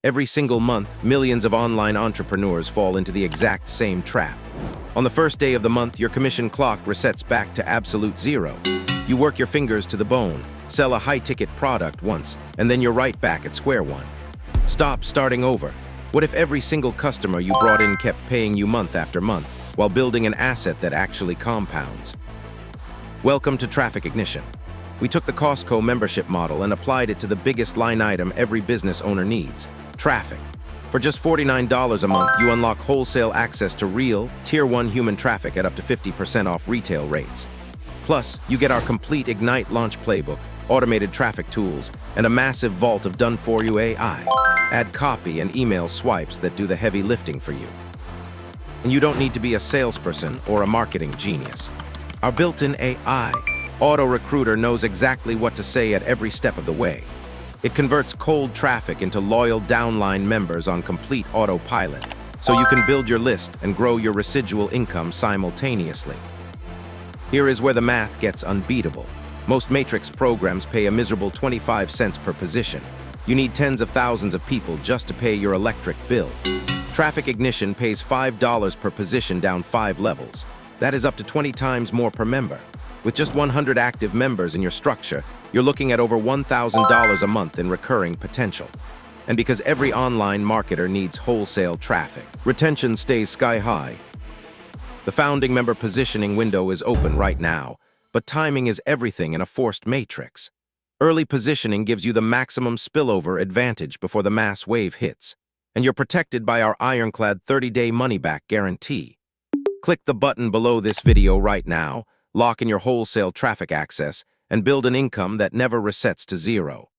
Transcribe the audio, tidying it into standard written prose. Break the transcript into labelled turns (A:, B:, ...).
A: Every single month, millions of online entrepreneurs fall into the exact same trap. On the first day of the month, your commission clock resets back to absolute zero. You work your fingers to the bone, sell a high-ticket product once, and then you're right back at square one. Stop starting over. What if every single customer you brought in kept paying you month after month, while building an asset that actually compounds? Welcome to Traffic Ignition. We took the Costco membership model and applied it to the biggest line item every business owner needs: traffic. For just $49 a month, you unlock wholesale access to real, Tier 1 human traffic at up to 50% off retail rates. Plus, you get our complete Ignite launch playbook, automated traffic tools, and a massive vault of done-for-you AI. Add copy and email swipes that do the heavy lifting for you. And you don't need to be a salesperson or a marketing genius. Our built-in AI, Auto Recruiter, knows exactly what to say at every step of the way. It converts cold traffic into loyal downline members on complete autopilot, so you can build your list and grow your residual income simultaneously. Here is where the math gets unbeatable. Most matrix programs pay a miserable 25 cents per position. You need tens of thousands of people just to pay your electric bill. Traffic Ignition pays $5 per position down 5 levels. That is up to 20 times more per member. With just 100 active members in your structure, you're looking at over $1,000 a month in recurring potential. And because every online marketer needs wholesale traffic, retention stays sky high. The founding member positioning window is open right now, but timing is everything in a forced matrix. Early positioning gives you the maximum spillover advantage before the mass wave hits, and you're protected by our ironclad 30-day money-back guarantee. Click the button below this video right now, lock in your wholesale traffic access, and build an income that never resets to zero.